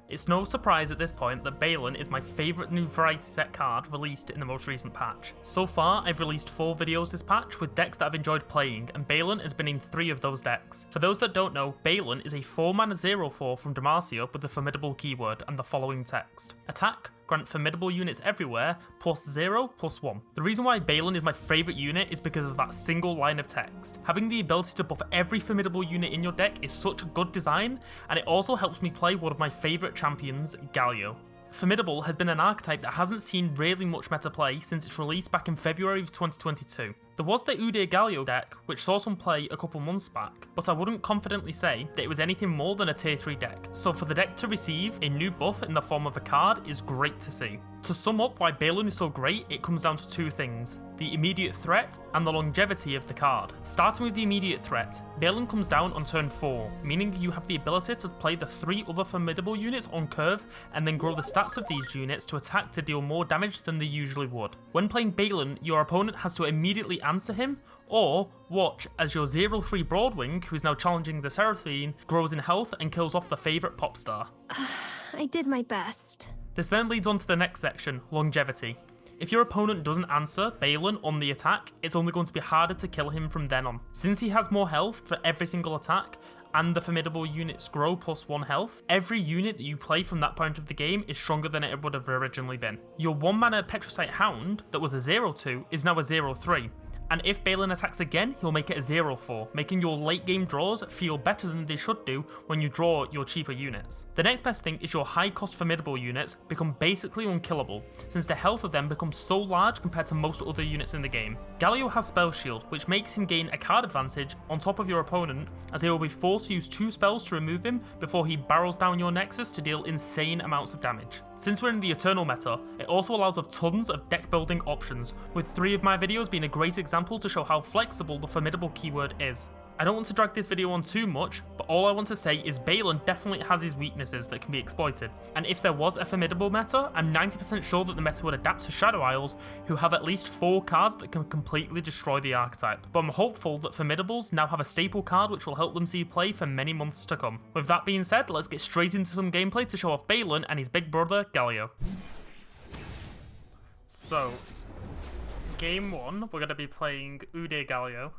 It's no surprise at this point that Balen is my favourite new variety set card released in the most recent patch. So far, I've released 4 videos this patch with decks that I've enjoyed playing, and Balen has been in 3 of those decks. For those that don't know, Balen is a 4-mana 0/4 from Demacia with the Formidable keyword and the following text. Attack, grant formidable units everywhere, +0/+1. The reason why Balen is my favourite unit is because of that single line of text. Having the ability to buff every formidable unit in your deck is such a good design, and it also helps me play one of my favourite champions, Galio. Formidable has been an archetype that hasn't seen really much meta play since its release back in February of 2022. There was the Udyr Galio deck, which saw some play a couple months back, but I wouldn't confidently say that it was anything more than a tier 3 deck, so for the deck to receive a new buff in the form of a card is great to see. To sum up why Balen is so great, it comes down to 2 things: the immediate threat and the longevity of the card. Starting with the immediate threat, Balen comes down on turn 4, meaning you have the ability to play the 3 other formidable units on curve and then grow the stats of these units to attack to deal more damage than they usually would. When playing Balen, your opponent has to immediately answer him, or watch as your 0/3 Broadwing, who is now challenging the Seraphine, grows in health and kills off the favourite pop star. I did my best. This then leads on to the next section, longevity. If your opponent doesn't answer Balen on the attack, it's only going to be harder to kill him from then on. Since he has more health for every single attack, and the formidable units grow +1 health, every unit that you play from that point of the game is stronger than it would have originally been. Your 1-mana Petricite Hound, that was a 0/2, is now a 0/3. And if Balen attacks again, he'll make it a 0/4, making your late game draws feel better than they should do when you draw your cheaper units. The next best thing is your high cost formidable units become basically unkillable, since the health of them becomes so large compared to most other units in the game. Galio has Spell Shield, which makes him gain a card advantage on top of your opponent, as they will be forced to use 2 spells to remove him before he barrels down your Nexus to deal insane amounts of damage. Since we're in the Eternal meta, it also allows of tons of deck building options, with 3 of my videos being a great example to show how flexible the formidable keyword is. I don't want to drag this video on too much, but all I want to say is Balen definitely has his weaknesses that can be exploited, and if there was a formidable meta, I'm 90% sure that the meta would adapt to Shadow Isles, who have at least 4 cards that can completely destroy the archetype. But I'm hopeful that formidables now have a staple card which will help them see play for many months to come. With that being said, let's get straight into some gameplay to show off Balen and his big brother, Galio. So, Game 1, we're going to be playing Udyr Galio,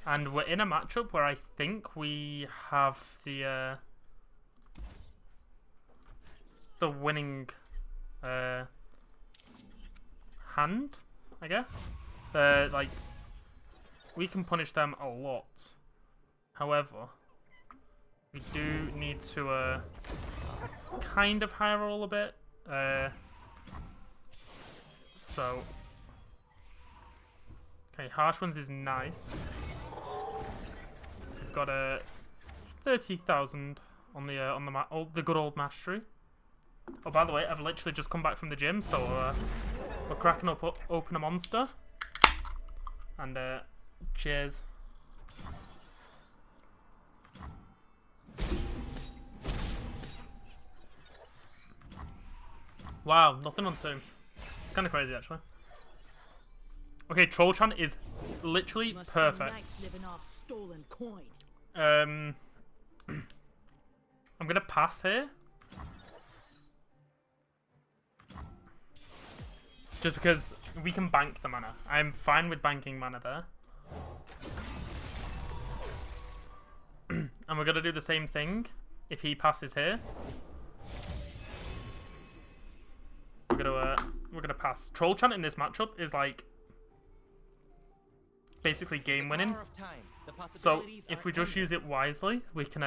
and we're in a matchup where I think we have the winning hand, I guess. Like, we can punish them a lot. However, we do need to kind of high roll a bit. So. Okay, Harsh Winds is nice. We've got a 30,000 on the good old mastery. Oh, by the way, I've literally just come back from the gym, so we're cracking open a monster. And cheers. Wow, nothing on tomb. It's kind of crazy actually. Okay, Trollchan is literally perfect. I'm gonna pass here. Just because we can bank the mana. I'm fine with banking mana there. And we're gonna do the same thing if he passes here. We're gonna pass. Trollchan in this matchup is like basically game winning, so if we just use it wisely, we can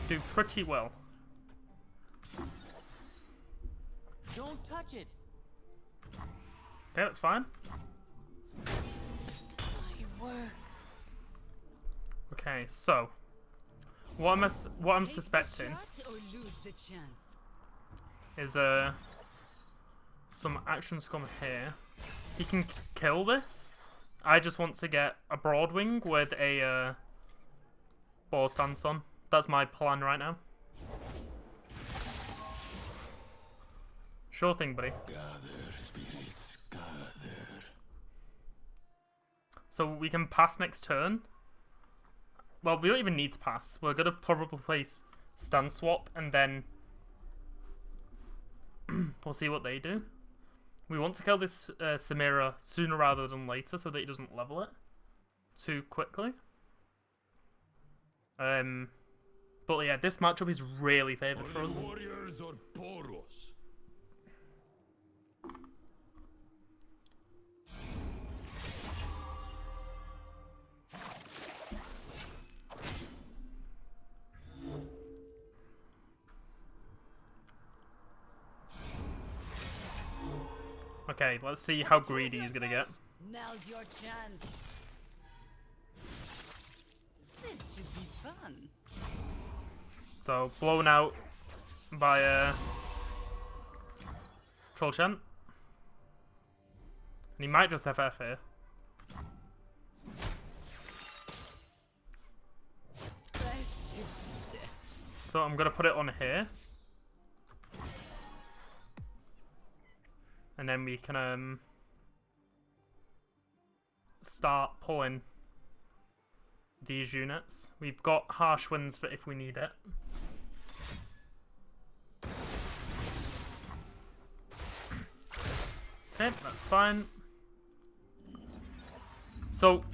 do pretty well. Don't touch it. Okay, that's fine. Okay, so what I'm suspecting is some action scum here. He can kill this. I just want to get a Broadwing with a ball stance on. That's my plan right now. Sure thing, buddy. Gather, spirits, gather. So we can pass next turn. Well, we don't even need to pass. We're gonna probably stun swap, and then we'll see what they do. We want to kill this Samira sooner rather than later so that he doesn't level it too quickly. But yeah, this matchup is really favoured for us. Warriors or Poros? Okay, let's see how greedy he's gonna get. Now's your chance. This should be fun. So, blown out by Troll Chant. And he might just FF here. So I'm gonna put it on here. And then we can start pulling these units. We've got Harsh Winds for if we need it. Okay, that's fine. So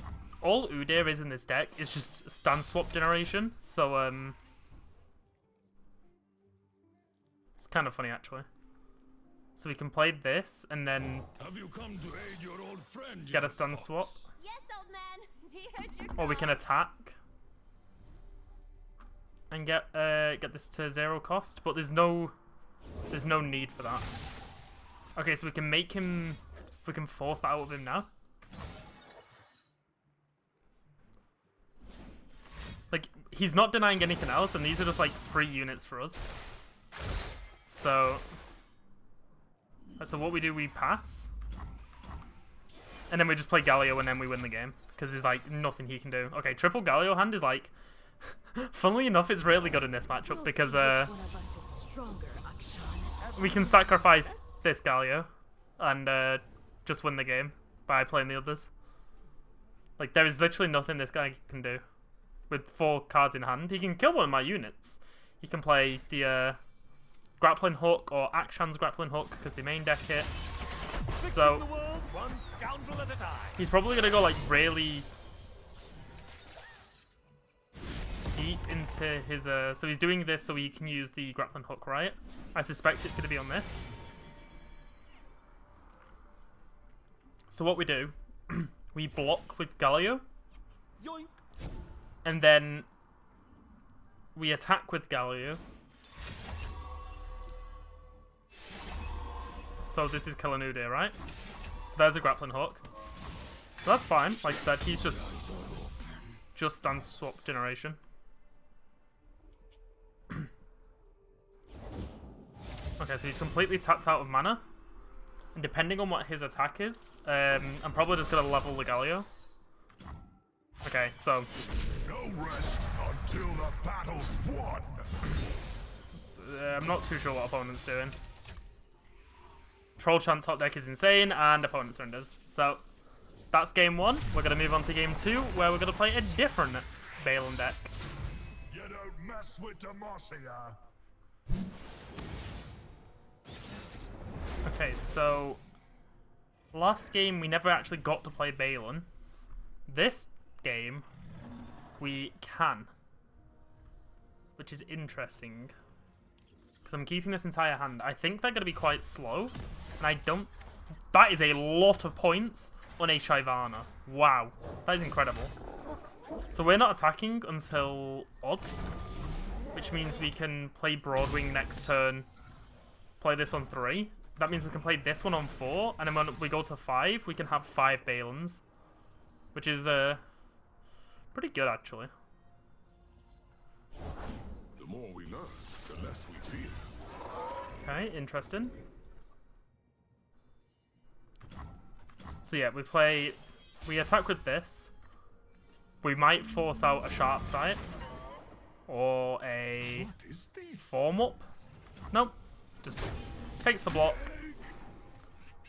all Udyr is in this deck is just stun swap generation. So it's kind of funny actually. So we can play this and then Have you come to aid your old friend, get a young stun fox? swap. Yes, old man. We heard your Or we call. can attack and get this to 0 cost, but there's no need for that. Okay, so we can make him, we can force that out of him now. Like, he's not denying anything else, and these are just like free units for us. So what we do, we pass. And then we just play Galio and then we win the game. Because there's like nothing he can do. Okay, triple Galio hand is like... funnily enough, it's really good in this matchup because we can sacrifice this Galio and just win the game by playing the others. Like, there is literally nothing this guy can do with 4 cards in hand. He can kill one of my units. He can play the grappling hook or Akshan's grappling hook because they main deck it. So The world, one scoundrel at a time. he's probably gonna go like really deep into his so he's doing this so he can use the grappling hook, right? I suspect it's gonna be on this. So what we do, we block with Galio, Yoink. and then we attack with Galio. So this is killing Udyr, right? So there's the grappling hook. So that's fine. Like I said, he's just stun swap generation. Okay, so he's completely tapped out of mana. And depending on what his attack is, I'm probably just gonna level the Galio. Okay, so No rest until the battle's won. I'm not too sure what opponent's doing. Troll Chant top deck is insane, and opponent surrenders. So that's game 1. We're gonna move on to game 2, where we're gonna play a different Balen deck. You don't mess with Demacia. Okay, so last game we never actually got to play Balen. This game we can, which is interesting because I'm keeping this entire hand. I think they're going to be quite slow, and I don't. That is a lot of points on a Shyvana. Wow, that is incredible. So we're not attacking until odds, which means we can play Broadwing next turn, play this on 3. That means we can play this one on 4, and then when we go to 5, we can have 5 Balens, which is pretty good actually. The more we learn, the less we fear. Okay, interesting. So yeah, we attack with this. We might force out a sharp sight or a What is this? form up. Nope, just takes the block.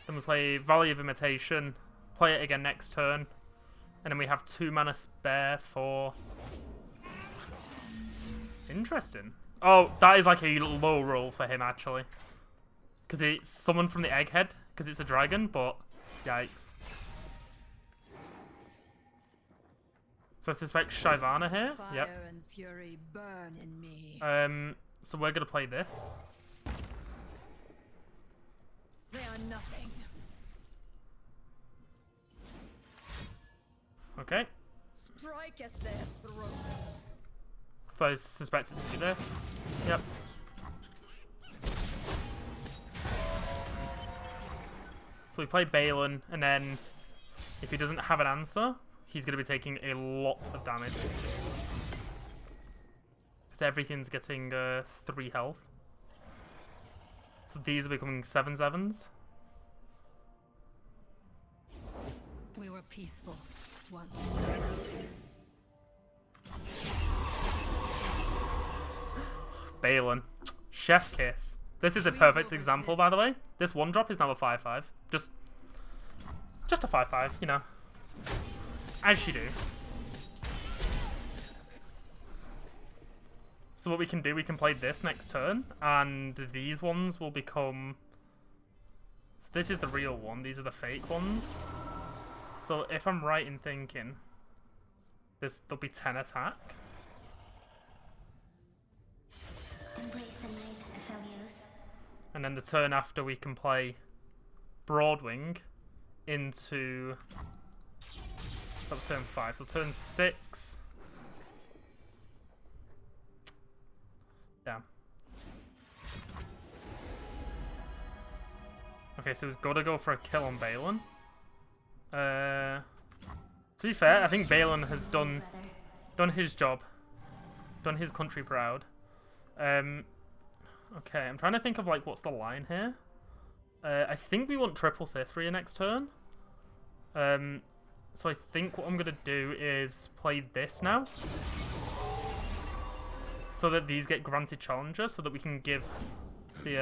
Then we play Valley of Imitation, play it again next turn, and then we have 2 mana spare for... Interesting. Oh, that is like a low roll for him, actually. Because it's summoned from the egghead, because it's a dragon, but yikes. So I suspect Shyvana here. Fire Yep. and fury burn in me. So we're going to play this. They are nothing. Okay. Strike at their throats. So I suspect it's going to be this. Yep. So we play Balen, and then if he doesn't have an answer, he's going to be taking a lot of damage. Because everything's getting 3 health. So these are becoming 7/7s. We were peaceful once. Balen. Chef kiss. This is a perfect example, by the way. This 1-drop is now a 5/5. Just a 5/5, you know. As you do. So what we can do, we can play this next turn, and these ones will become... So this is the real one, these are the fake ones. So if I'm right in thinking, there'll be 10 attack. Embrace the night, Aphelios. And then the turn after we can play Broadwing into... That was turn 5, so turn 6... Yeah. Okay, so we've got to go for a kill on Balen. To be fair, I think Balen has done his job. Done his country proud. Okay, I'm trying to think of like what's the line here. I think we want triple Cytheria next turn. So I think what I'm gonna do is play this now. So that these get granted challenger, so that we can give the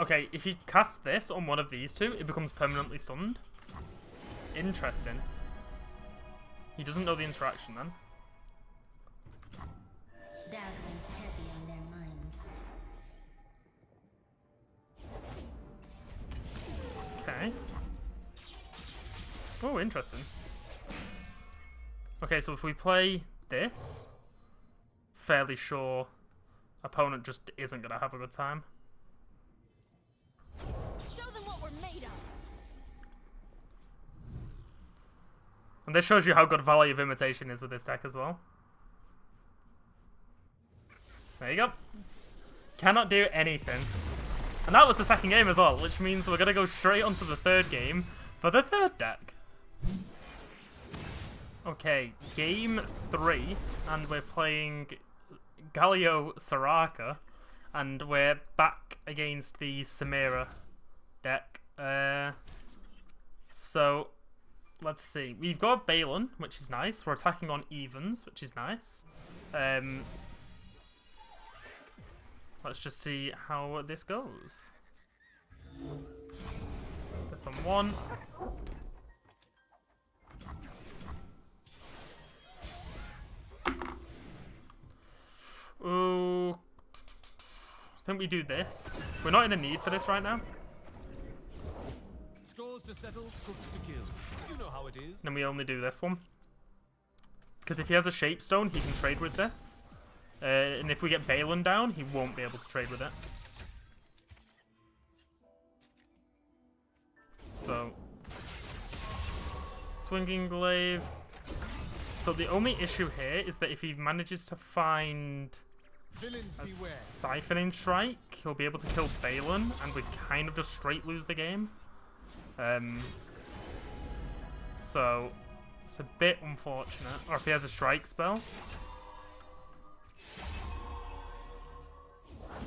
Okay, if he casts this on one of these two, it becomes permanently stunned. Interesting. He doesn't know the interaction then. Doubt weighs heavy on their minds. Okay. Oh, interesting. Okay, so if we play this, fairly sure opponent just isn't going to have a good time. Show them what we're made of. And this shows you how good Valley of Imitation is with this deck as well. There you go. Cannot do anything. And that was the second game as well, which means we're going to go straight onto the third game for the third deck. Okay, game 3, and we're playing Galio Soraka, and we're back against the Samira deck. So, let's see. We've got Balen, which is nice. We're attacking on evens, which is nice. Let's just see how this goes. This on 1. Ooh, I think we do this. We're not in a need for this right now. Scores to settle, cooks to kill. You know how it is. Then we only do this one. Because if he has a Shapestone, he can trade with this. And if we get Balen down, he won't be able to trade with it. So, Swinging Glaive. So the only issue here is that if he manages to find Villains a beware. Siphoning Strike, he'll be able to kill Balen, and we kind of just straight lose the game. So it's a bit unfortunate. Or if he has a Strike spell.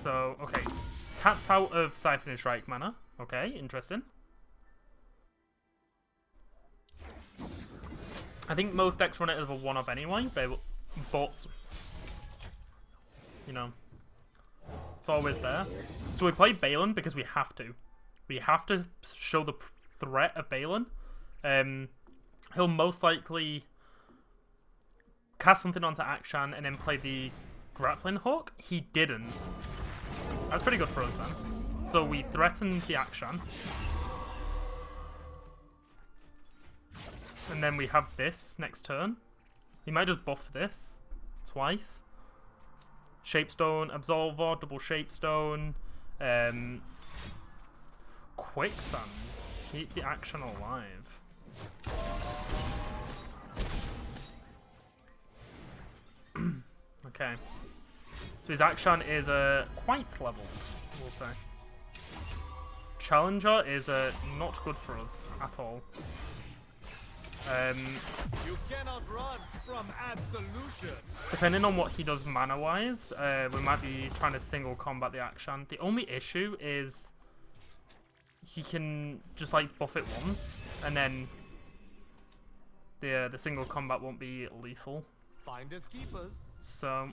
So, okay. Taps out of Siphoning Strike mana. Okay, interesting. I think most decks run it as a 1-off anyway, but you know, it's always there. So we play Balen because we have to. We have to show the threat of Balen. He'll most likely cast something onto Akshan and then play the grappling hook. He didn't. That's pretty good for us then. So we threatened the Akshan. And then we have this next turn. He might just buff this twice. Shapestone, Absolver, double Shapestone, Quicksand. Keep the Akshan alive. Okay. So his Akshan is a quite level, we'll say. Challenger is not good for us at all. You cannot run from absolution. Depending on what he does mana-wise, we might be trying to single combat the Akshan. The only issue is he can just like buff it once, and then the single combat won't be lethal. Finders keepers. So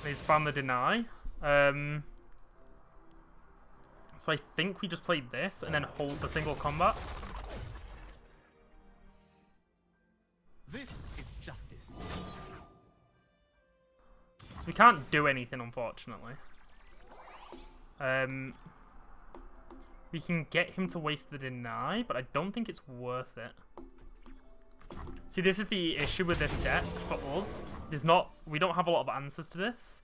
he's found the deny. So I think we just played this and then hold the single combat. This is justice. We can't do anything, unfortunately. We can get him to waste the deny, but I don't think it's worth it. See, this is the issue with this deck for us. We don't have a lot of answers to this.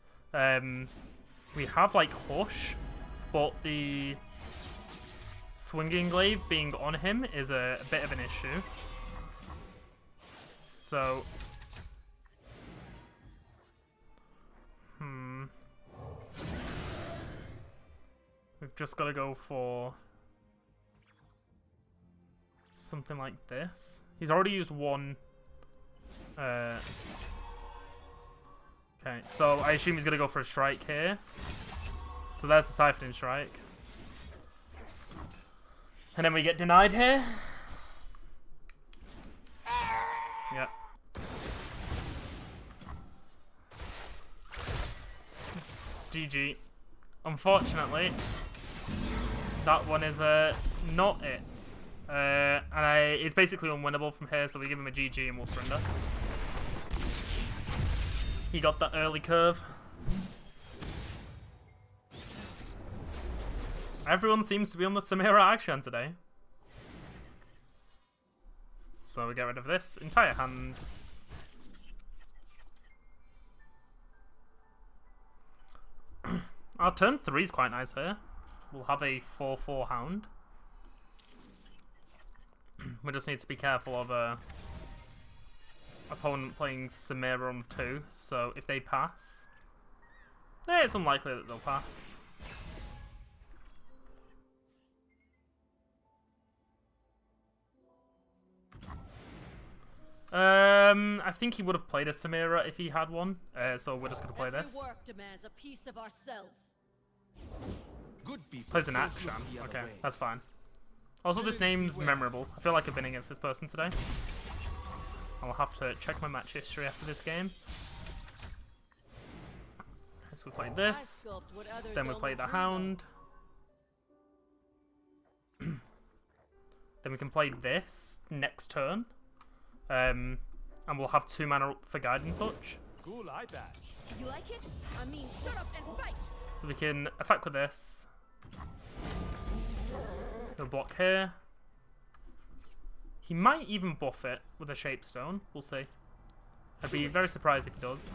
We have like Hush, but the Swinging Glaive being on him is a bit of an issue. So, we've just got to go for something like this. He's already used one. Okay, so I assume he's going to go for a strike here. So there's the Siphoning Strike. And then we get denied here. Yep. GG. Unfortunately, that one is not it. It's basically unwinnable from here, so we give him a GG and we'll surrender. He got that early curve. Everyone seems to be on the Samira Akshan today. So we get rid of this entire hand. Our turn 3 is quite nice here. We'll have a 4/4 hound. We just need to be careful of opponent playing Samira on 2. So if they pass, it's unlikely that they'll pass. I think he would have played a Samira if he had one, so we're just going to play this. Work demands a piece of ourselves. Good people. Plays an don't Akshan. look the other Okay, way. that's fine. Also, this name's memorable. I feel like I've been against this person today. I'll have to check my match history after this game. So we played this, then we played the Hound. Then we can play this next turn. And we'll have 2 mana up for Guidance Touch. Cool eye patch. You like it? I mean, shut up and fight. So we can attack with this. He'll block here. He might even buff it with a Shapestone. We'll see. I'd be very surprised if he does.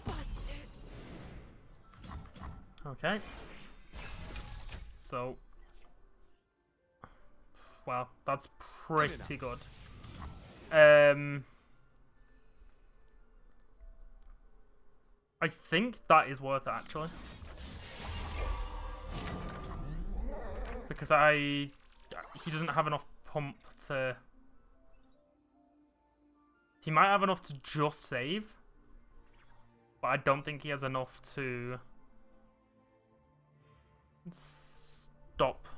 Busted. Okay. So, wow, that's pretty good. I think that is worth it, actually. Because he doesn't have enough pump to... He might have enough to just save. But I don't think he has enough to... stop,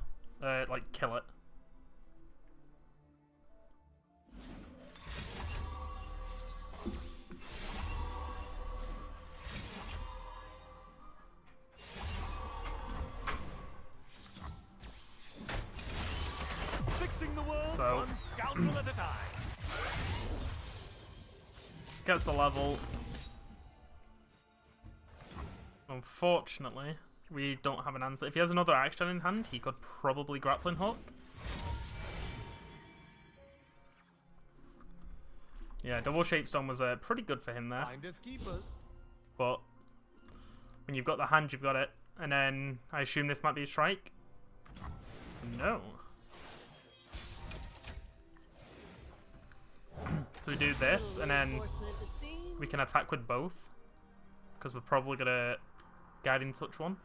like, kill it. Fixing the world So- one scoundrel at a time. Gets the level. Unfortunately, we don't have an answer. If he has another action in hand, he could probably grappling hook. Yeah, double shapestone was pretty good for him there. Finders keepers. But when you've got the hand, you've got it. And then I assume this might be a strike. No. So we do this, and then Reinforcement at the seams. we can attack with both. Because we're probably going to Guiding Touch one.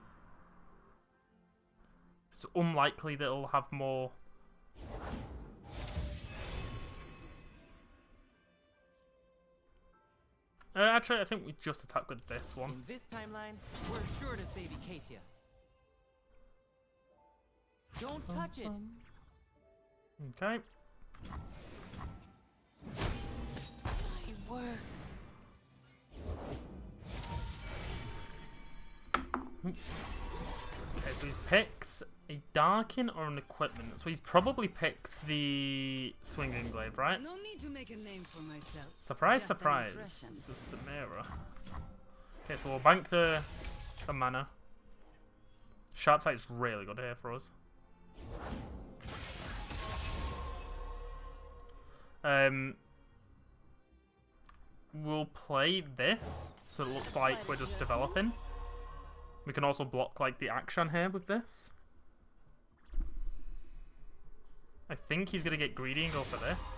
It's unlikely that it'll have more. Actually, I think we just attack with this one. In this timeline, we're sure to save Ikathia. Don't touch it! Okay. My work. Okay, so he's picked a Darkin or an equipment. So he's probably picked the Swinging Glaive, right? No need to make a name for myself. Surprise, Just an surprise. impression. This is Samira. Okay, so we'll bank the mana. Sharp Sight's really good here for us. We'll play this, so it looks like we're just developing. We can also block like the Akshan here with this. I think he's gonna get greedy and go for this.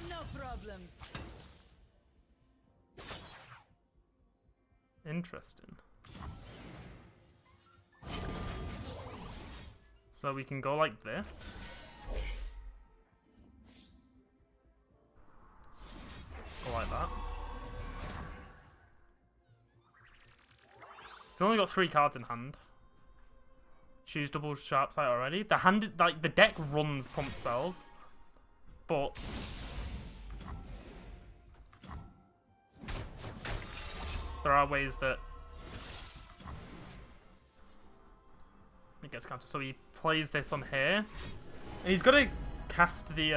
No problem. Interesting. So we can go like this. Go like that. He's only got 3 cards in hand. Choose double sharp sight already. The hand, like the deck runs pump spells, but there are ways that it gets countered. So he plays this on here, and he's got to cast the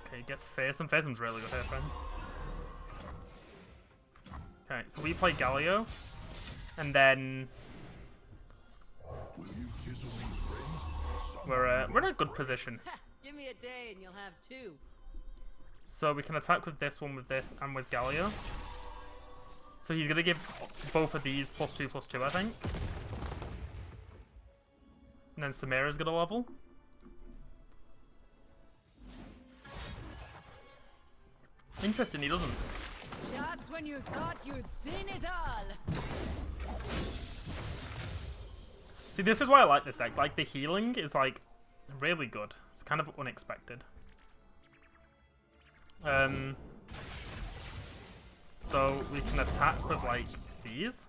Okay, he gets Fearsome. Fearsome's really good here for him. Okay, so we play Galio, and then we're in a good position. Give me a day and you'll have 2. So we can attack with this one, with this, and with Galio. So he's gonna give both of these +2/+2, I think. And then Samira's gonna level. Interesting, he doesn't. Just when you thought you'd seen it all. See, this is why I like this deck. Like, the healing is, like, really good. It's kind of unexpected. So we can attack with, like, these.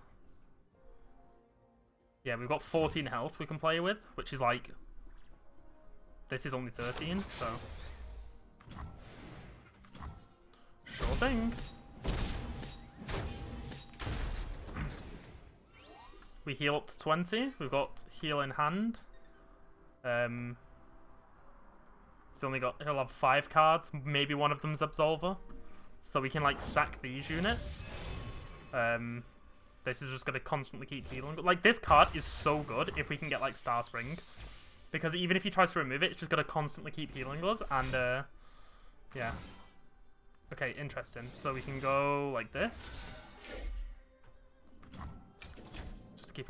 Yeah, we've got 14 health we can play with, which is, like... This is only 13, so... Sure thing. We heal up to 20. We've got heal in hand. He'll have 5 cards. Maybe one of them's Absolver. So we can like sack these units. This is just gonna constantly keep healing. Like, this card is so good if we can get like Star Spring, because even if he tries to remove it, it's just gonna constantly keep healing us. And yeah. Okay, interesting. So we can go like this. Just to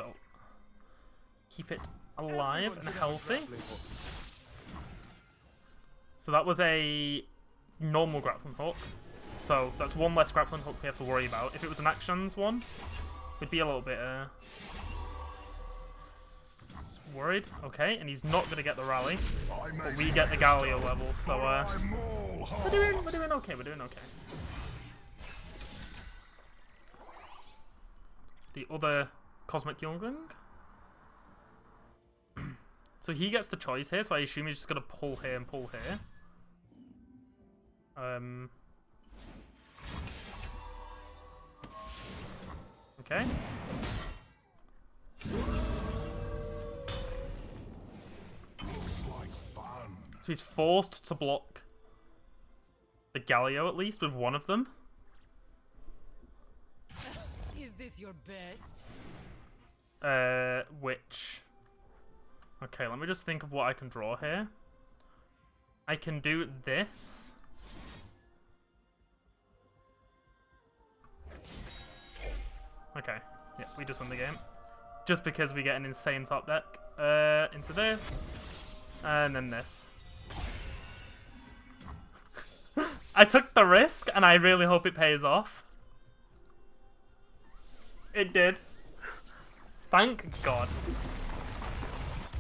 keep it alive and healthy. So that was a normal grappling hook. So that's one less grappling hook we have to worry about. If it was an actions one, we'd be a little bit worried. Okay, and he's not gonna get the rally, but we get the Galio level. So we're doing okay. We're doing okay. The other Cosmic Youngling. So he gets the choice here, so I assume he's just gonna pull here and pull here. Okay. So he's forced to block the Galio at least with one of them. Is this your best? Which... Okay, let me just think of what I can draw here. I can do this. Okay, yeah, we just won the game. Just because we get an insane top deck. Into this. And then this. I took the risk, and I really hope it pays off. It did. Thank God.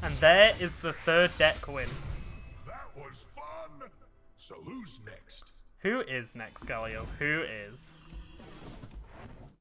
And there is the third deck win. That was fun. So who's next? Who is next, Galio? Who is?